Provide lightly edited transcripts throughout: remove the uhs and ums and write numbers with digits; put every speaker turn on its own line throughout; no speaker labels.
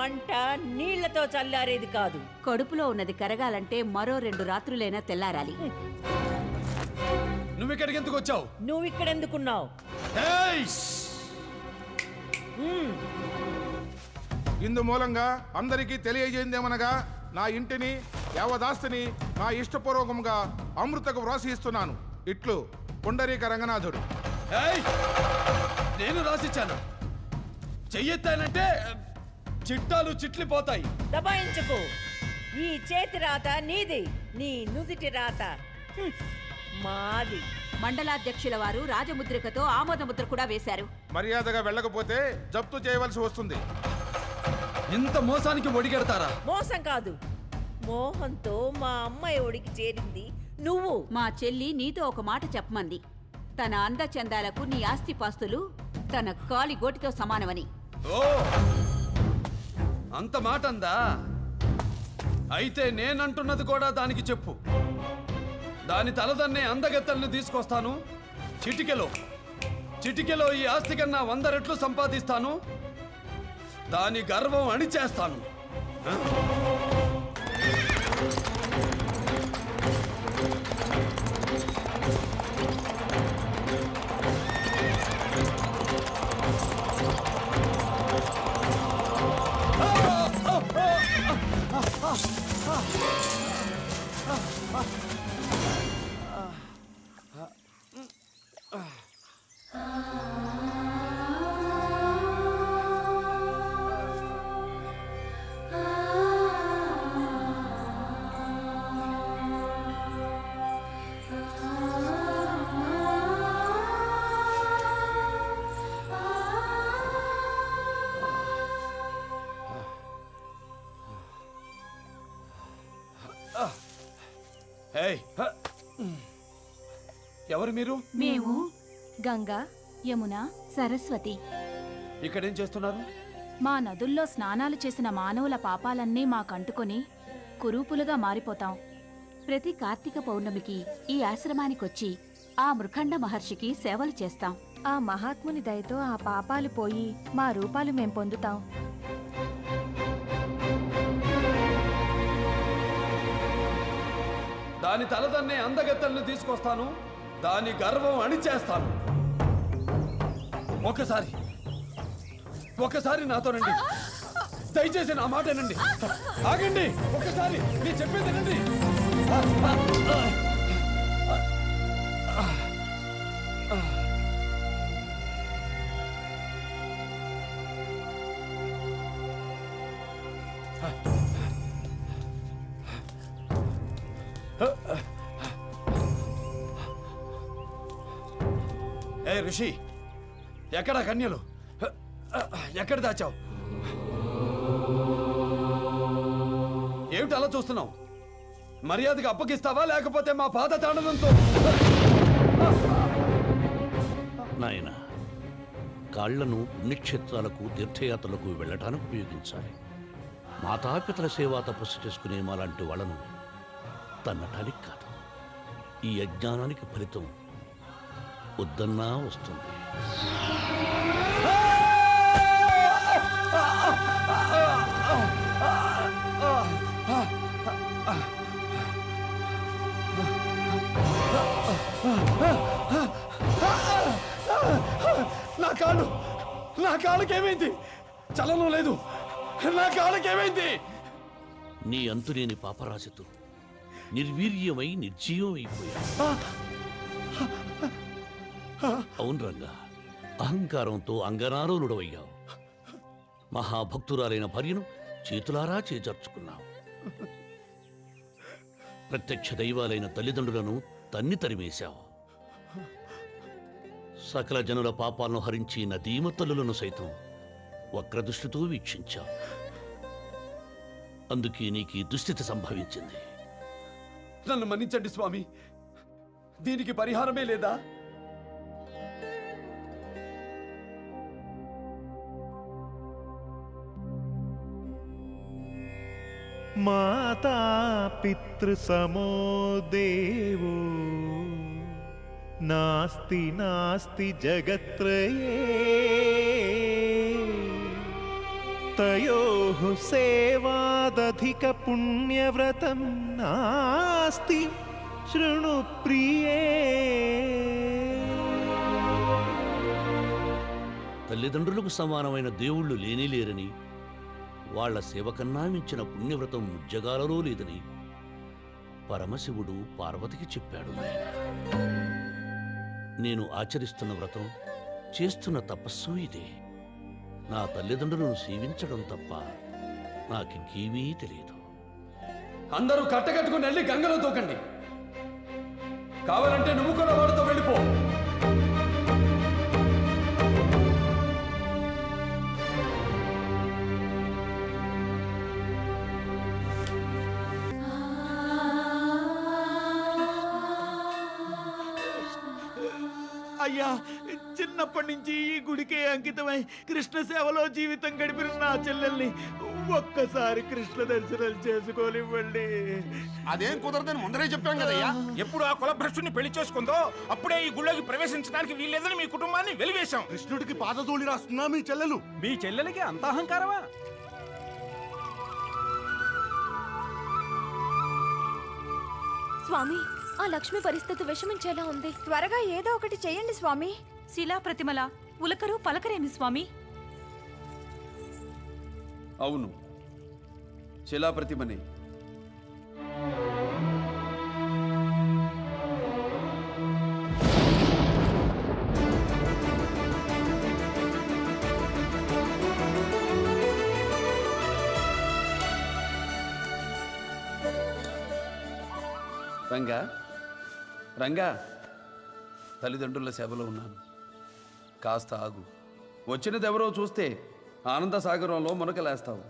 మంట నీళ్లతో చల్లారేది కాదు.
కడుపులో ఉన్నది కరగాలంటే మరో 2 రాత్రులైనా తెల్లారాలి.
నువ్విక్కడికి ఎందుకు వచ్చావు?
నువ్విక్కడెందుకున్నావు?
ఇందు మూలంగా అందరికీ తెలియజేయందేమనగా నా ఇంటిని యావదాస్తిని నా ఇష్టపూర్వకంగా అమృతకు వ్రాసిస్తున్నాను. ఇట్లు పుండరీక రంగనాథుడు.
నేను రాసిచ్చాను. చెయ్యెత్తానంటే చిట్టాలు చిట్లిపోతాయి.
దబాయించుకు. ఈ చేతి రాత నీది, నీ నుదిటి రాత మాది.
మండలాధ్యక్షుల వారు రాజముద్రికతో ఆమోదముద్ర కూడా వేశారు.
మర్యాదగా వెళ్ళకపోతే జప్తు చేయవలసి వస్తుంది.
ఇంత మోసానికి ఒడిగెడతారా?
మోసం కాదు, మోహంతో మా అమ్మాయి ఒడికి చేరింది నువ్వు.
మా చెల్లి నీతో ఒక మాట చెప్పమంది. తన అందచందాలకు నీ ఆస్తిపాస్తులు తన కాలి గోటితో సమానమని.
ఓ, అంత మాట అందా? అయితే నేనంటున్నది కూడా దానికి చెప్పు. దాని తలదన్నే అందగత్తల్ని తీసుకొస్తాను. చిటికెలో ఈ ఆస్తి కన్నా 100 రెట్లు సంపాదిస్తాను. దాని గర్వం అణిచేస్తాను. ఎవరు మీరు?
మేము గంగా, యమున, సరస్వతి.
ఇక్కడేం చేస్తున్నారు?
మా నదుల్లో స్నానాలు చేసిన మానవుల పాపాలన్నీ మాకంటుకొని కురూపులుగా మారిపోతాం.
ప్రతి కార్తీక పౌర్ణమికి ఈ ఆశ్రమానికొచ్చి ఆ మృఖండ మహర్షికి సేవలు చేస్తాం.
ఆ మహాత్ముని దయతో ఆ పాపాలు పోయి మా రూపాలు మేం పొందుతాం.
దాని తలదన్నే అందగత్తల్ని తీసుకొస్తాను. దాని గర్వం అణిచేస్తాను. ఒకసారి నాతోనండి. దయచేసి నా మాటేనండి. ఆగండి, ఒకసారి నేను చెప్పేదేనండి. ఏ ఋషి, ఎక్కడ కన్యలు? ఎక్కడ దాచావు? ఏమిటి అలా చూస్తున్నావు? మర్యాదగా అప్పగిస్తావా లేకపోతే మా పాద తాండవంతో?
నాయన, కాళ్లను పుణ్యక్షేత్రాలకు తీర్థయాత్రలకు వెళ్ళటానికి ఉపయోగించాలి. మాతాపితల సేవా తపస్సు చేసుకునే మాలాంటి వాళ్ళను తన్నటానికి కాదు. ఈ అజ్ఞానానికి ఫలితం వద్దన్నా వస్తుంది.
నా కాళ్ళకేమైంది? చలనం లేదు. నా కాళ్ళకేమైంది?
నీ అంతులేని పాపరాశితో నిర్వీర్యమై నిర్జీవమైపోయా. అవును రంగా, అహంకారంతో అంగనారోలుడవయ్యావు. మహాభక్తురాలైన భార్యను చేతులారా చేజర్చుకున్నావు. ప్రత్యక్ష దైవాలైన తల్లిదండ్రులను తన్ని తరిమేశావు. సకల జనుల పాపాలను హరించి నదీమ తల్లులను సైతం వక్రదృష్టితో వీక్షించావు. అందుకే నీకు దుస్థితి సంభవించింది.
నన్ను మన్నించండి స్వామి. దీనికి పరిహారమే లేదా?
మాతా పితృసమో దేవో నాస్తి నాస్తి జగత్రయే तयोः सेवादधिक पुण्यव्रतं नास्ति शृणु प्रिये.
తల్లిదండ్రులకు సమానమైన దేవుళ్ళు లేనేలేరని, వాళ్ల సేవ కన్నా మించిన పుణ్యవ్రతం ముజ్జగాలలో లేదని పరమశివుడు పార్వతికి చెప్పాడు నాయనా. నేను ఆచరిస్తున్న వ్రతం, చేస్తున్న తపస్సు ఇదే. నా తల్లిదండ్రులను సేవించడం తప్ప నాకింకేమీ తెలియదు.
అందరూ కట్టకట్టుకుని వెళ్ళి గంగలో దూకండి. కావాలంటే నువ్వు కూడా వాడితో వెళ్ళిపో.
అయ్యా, చిన్నప్పటి నుంచి ఈ గుడికే అంకితమై కృష్ణ సేవలో జీవితం గడిపిన నా చెల్లెల్ని ఒక్కసారి కృష్ణ దర్శనం చేసుకోనివ్వండి.
అదేం కుదరదని ముందరే చెప్పాం కదయ్యా.
ఎప్పుడు ఆ కులభ్రష్టుని పెళ్లి చేసుకుందో అప్పుడే ఈ గుళ్ళోకి ప్రవేశించడానికి వీల్లేదని మీ కుటుంబాన్ని వెలివేశాం.
కృష్ణుడికి పాదధూళి రాస్తున్నా మీ చెల్లెలు.
మీ చెల్లెలకి అంత అహంకారమా?
స్వామి, ఆ లక్ష్మి పరిస్థితి విషమించేలా ఉంది. త్వరగా ఏదో ఒకటి చెయ్యండి స్వామి.
శిలా ప్రతిమల ఉలకరు పలకరేమి స్వామి?
అవును, శిలాప్రతిమనే. రంగా, రంగా, తల్లిదండ్రుల సేవలో ఉన్నాను, కాస్త ఆగు. వచ్చినదెవరో చూస్తే ఆనంద సాగరంలో మునకలేస్తావు.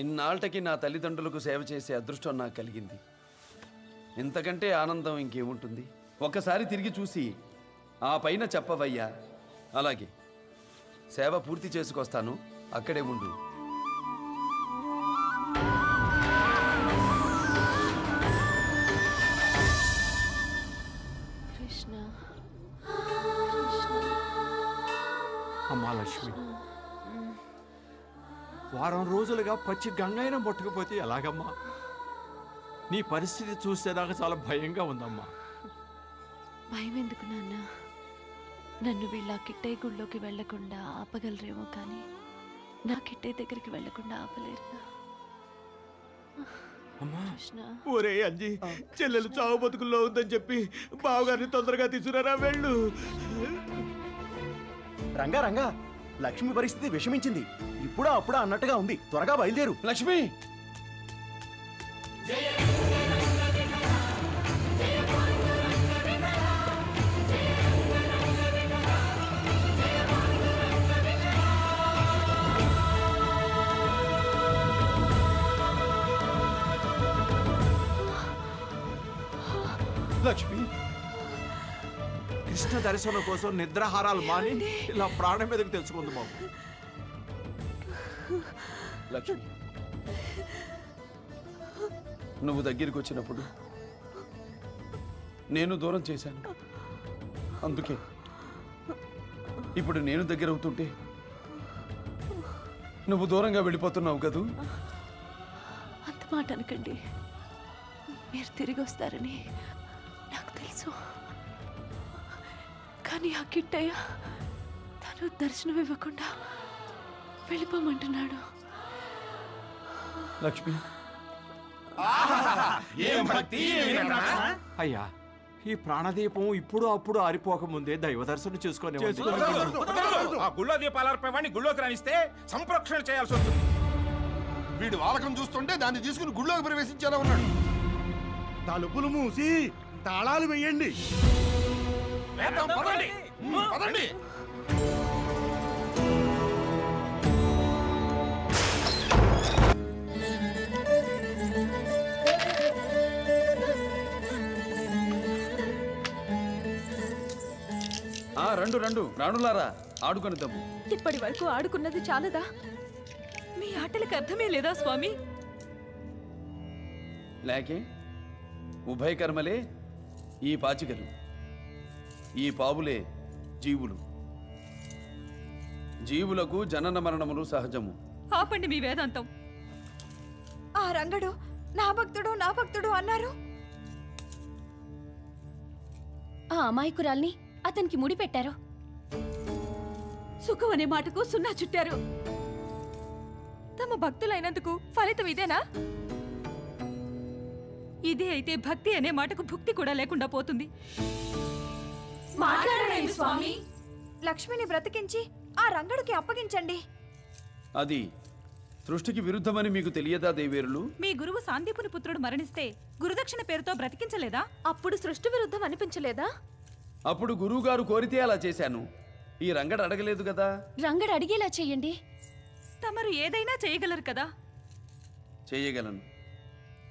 ఇన్నాళ్ళకి నా తల్లిదండ్రులకు సేవ చేసే అదృష్టం నాకు కలిగింది. ఇంతకంటే ఆనందం ఇంకేముంటుంది? ఒక్కసారి తిరిగి చూసి ఆ పైన చెప్పవయ్యా. అలాగే, సేవ పూర్తి చేసుకొస్తాను, అక్కడే ఉండు.
అమ్మా లక్ష్మి, వారం రోజులుగా పచ్చి గంగైనా ముట్టకపోతే ఎలాగమ్మా? నీ పరిస్థితి చూస్తే నాకు చాలా భయంగా ఉందమ్మా.
భయం ఎందుకు నాన్న? నన్ను వీళ్ళ కిట్టయ్య గుళ్ళోకి వెళ్లకుండా ఆపగలరేమో కానీ నా కిట్టయ్య దగ్గరికి వెళ్లకుండా ఆపలేరు.
అమ్మా, ఒరే అంజీ, చెల్లెలు చావు బతుకుల్లో ఉందని చెప్పి బావగారిని తొందరగా తీసుకురారా, వెళ్ళు.
రంగా రంగా, లక్ష్మి పరిస్థితి విషమించింది. ఇప్పుడా అప్పుడా అన్నట్టుగా ఉంది. త్వరగా బయలుదేరు.
లక్ష్మి,
లక్ష్మి, కృష్ణ దర్శనం కోసం నిద్రాహారాలు మాని ఇలా ప్రాణం మీదకి తెచ్చుకుంది బాబు.
లక్ష్మి, నువ్వు దగ్గరికి వచ్చినప్పుడు నేను దూరం చేశాను. అందుకే ఇప్పుడు నేను దగ్గర అవుతుంటే నువ్వు దూరంగా వెళ్ళిపోతున్నావు కదూ.
అంత మాట అనకండి. మీరు తిరిగి వస్తారని నాకు తెలుసు. కానీ ఆ కిట్టయ్య తను దర్శనం ఇవ్వకుండా వెళ్ళిపోమంటున్నాడు.
లక్ష్మి,
అయ్యా, ఈ ప్రాణదీపం ఇప్పుడు అప్పుడు ఆరిపోకముందే దైవ దర్శనం చేసుకొని
ఆ గుళ్ళో దీపాలర్పేవాడిని గుళ్ళోకి రానిస్తే సంప్రోక్షణ చేయాల్సి వస్తుంది.
వీడు వాలకం చూస్తుంటే దాన్ని తీసుకుని గుళ్ళోకి ప్రవేశించేలా ఉన్నాడు. తలుపులు మూసి తాళాలు వేయండి.
పదండి,
పదండి.
రండు రండు రాణులారా, ఆడుకొని తమ్ము.
ఇప్పటి వరకు ఆడుకున్నది చాలదా? మీ ఆటలకు అర్థమే లేదా స్వామి?
లేకే ఉభయకర్మలే ఈ పాచికలు, ఈ పావులే జీవులు. జీవులకు జనన మరణములు సహజము.
ఆపండి మీ వేదాంతం.
ఆ రంగడు నా భక్తుడు అన్నారు.
ఆ అమాయకురాల్ని అతనికి ముడి పెట్టారు.
సుఖం అనే మాటకు సున్నా చుట్టారు.
తమ భక్తులైనందుకు ఫలితం ఇదేనా?
ఇదే అయితే భక్తి అనే మాటకు భుక్తి కూడా లేకుండా పోతుంది.
మాట్లాడండి స్వామి.
లక్ష్మిని బ్రతికించి ఆ రంగడికి అప్పగించండి.
అది సృష్టికి విరుద్ధమని మీకు తెలియదా దేవేరులు?
మీ గురువు సాందీపుని పుత్రుడు మరణిస్తే గురుదక్షిణ పేరుతో బ్రతికించలేదా?
అప్పుడు సృష్టి విరుద్ధం అనిపించలేదా?
అప్పుడు గురువుగారు కోరితే అలా చేశాను. ఈ రంగడు అడగలేదు కదా.
రంగడు అడిగేలా చెయ్యండి.
తమరు ఏదైనా చేయగలరు కదా.
చేయగలను,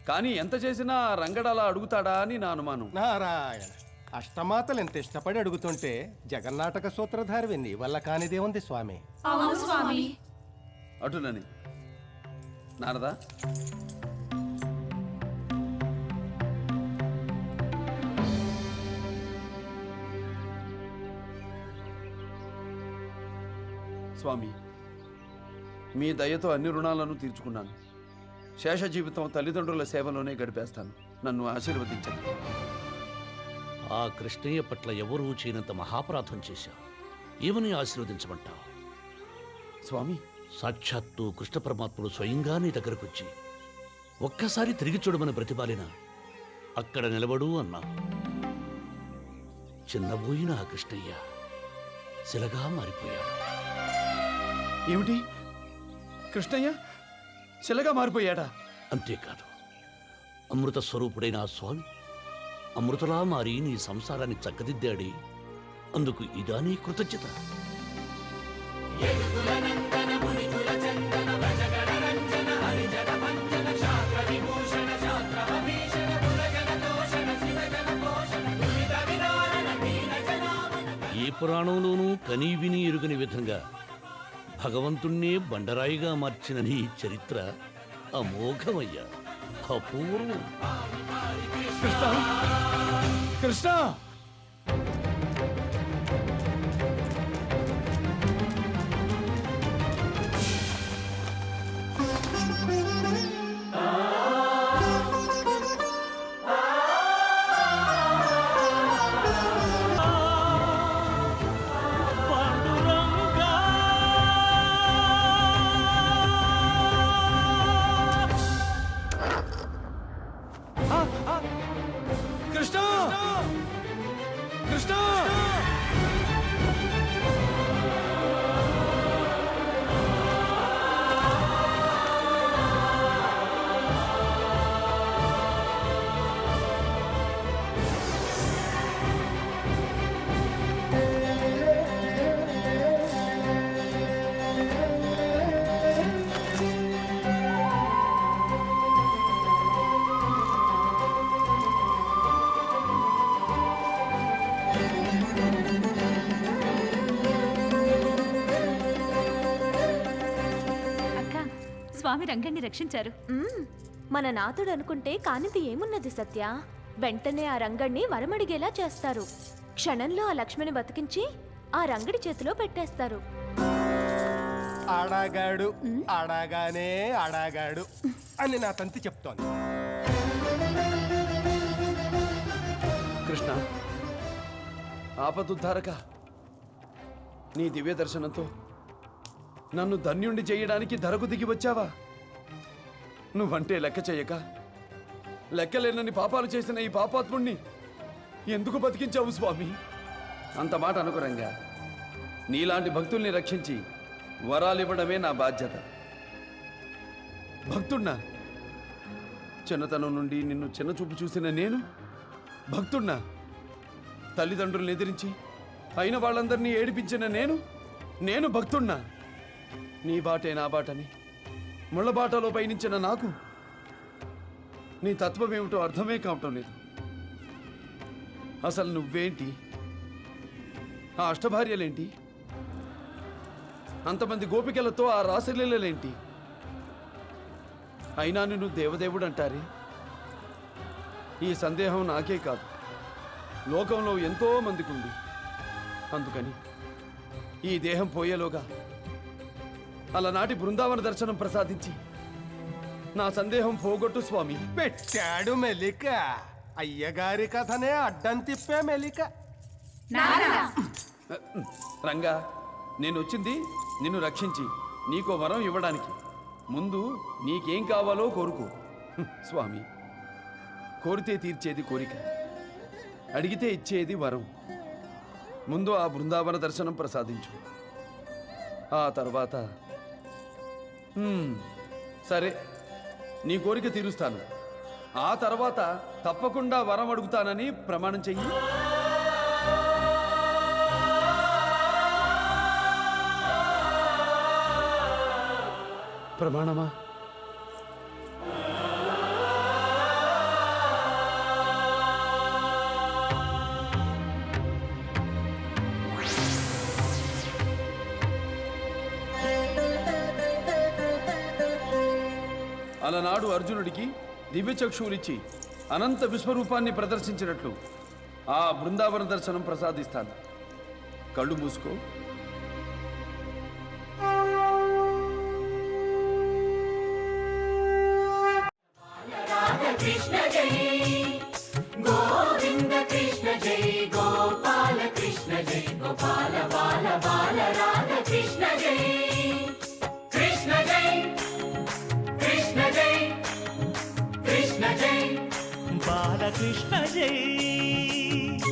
కానీ ఎంత చేసినా ఆ రంగడు అలా అడుగుతాడా అని నా అనుమానం.
నారాయణ, అష్టమాతలు ఎంత ఇష్టపడి అడుగుతుంటే జగన్నాటక సూత్రధారి నీ వల్ల కానిదేముంది స్వామి.
అవును స్వామి.
అటునని నారదా, స్వామి, మీ దయతో అన్ని రుణాలను తీర్చుకున్నాను. శేష జీవితం తల్లిదండ్రుల సేవలోనే గడిపేస్తాను. నన్ను ఆశీర్వదించండి.
ఆ కృష్ణయ్య పట్ల ఎవరూ చేయనంత మహాపరాధం చేశావు. ఏమని ఆశీర్వదించమంటావు?
స్వామి,
సాక్షాత్తు కృష్ణ పరమాత్ముడు స్వయంగా నీ దగ్గరకొచ్చి ఒక్కసారి తిరిగి చూడమని బ్రతిమాలిన అక్కడ నిలబడు అన్నా. చిన్నబోయిన ఆ కృష్ణయ్య శిలగా మారిపోయాడు.
ఏమిటి? కృష్ణయ్య శిలగా మారిపోయాడా?
అంతేకాదు, అమృత స్వరూపుడైన ఆ స్వామి అమృతలా మారి నీ సంసారాన్ని చక్కదిద్దాడి. అందుకు ఇదా నీ కృతజ్ఞత? ఏ పురాణంలోనూ కనీ విని ఎరుగని విధంగా భగవంతుణ్ణే బండరాయిగా మార్చిన నీ చరిత్ర అమోఘమయ్యా, అపూర్వం.
కృష్ణ, కృష్ణ! కృష్ణ! కృష్ణ!
అక్క, స్వామి రంగణ్ణి రక్షించారు.
మన నాథుడు అనుకుంటే కానిది ఏమున్నది సత్య. వెంటనే ఆ రంగడిని వరమడిగేలా చేస్తారు. క్షణంలో ఆ లక్ష్మిని బతికించి ఆ రంగడి చేతిలో పెట్టేస్తారు.
ఆడాగాడు ఆడాగానే ఆడాగాడు అని నా తంతి చెప్తోంది.
కృష్ణ, ఆపదుద్ధారక, నీ దివ్య దర్శనంతో నన్ను ధన్యుణ్ణి చేయడానికి ధరకు దిగి వచ్చావా? నువ్వంటే లెక్క చేయక లెక్కలేనని పాపాలు చేసిన ఈ పాపాత్ముణ్ణి ఎందుకు బతికించావు స్వామి? అంత మాట అనుకురంగా. నీలాంటి భక్తుల్ని రక్షించి వరాలివ్వడమే నా బాధ్యత. భక్తుణ్ణా? చిన్నతనం నుండి నిన్ను చిన్నచూపు చూసిన నేను భక్తుణ్ణా? తల్లిదండ్రులను ఎదిరించి అయిన వాళ్ళందరినీ ఏడిపించిన నేను భక్తుణ్ణా? నీ బాటే నా బాటని ముళ్ళబాటలో పయనించిన నాకు నీ తత్వం ఏమిటో అర్థమే కావటం లేదు. అసలు నువ్వేంటి? ఆ అష్టభార్యలేంటి? అంతమంది గోపికలతో ఆ రాసలీలలేంటి? అయినా నిన్ను దేవదేవుడు అంటారే. ఈ సందేహం నాకే కాదు, లోకంలో ఎంతో మందికి ఉంది. అందుకని ఈ దేహం పోయేలోగా అలనాటి బృందావన దర్శనం ప్రసాదించి నా సందేహం పోగొట్టు స్వామి.
పెట్టాడు మెలిక. అయ్యగారి కథనే అడ్డం తిప్పే మెలిక.
రంగా, నేను వచ్చింది నిన్ను రక్షించి నీకో వరం ఇవ్వడానికి. ముందు నీకేం కావాలో కోరుకో. స్వామి, కోరితే తీర్చేది కోరిక, అడిగితే ఇచ్చేది వరం. ముందు ఆ బృందావన దర్శనం ప్రసాదించు. ఆ తర్వాత సరే, నీ కోరిక తీరుస్తాను. ఆ తర్వాత తప్పకుండా వరం అడుగుతానని ప్రమాణం చెయ్యి. ప్రమాణమా? అలనాడు అర్జునుడికి దివ్యచక్షువులిచ్చి అనంత విశ్వరూపాన్ని ప్రదర్శించినట్లు ఆ బృందావన దర్శనం ప్రసాదిస్తాను. కళ్ళు మూసుకో.
కృష్ణ జై గోవింద కృష్ణ జై గోపాల కృష్ణ జై గోపాల బాల బాల రాధ కృష్ణ జై.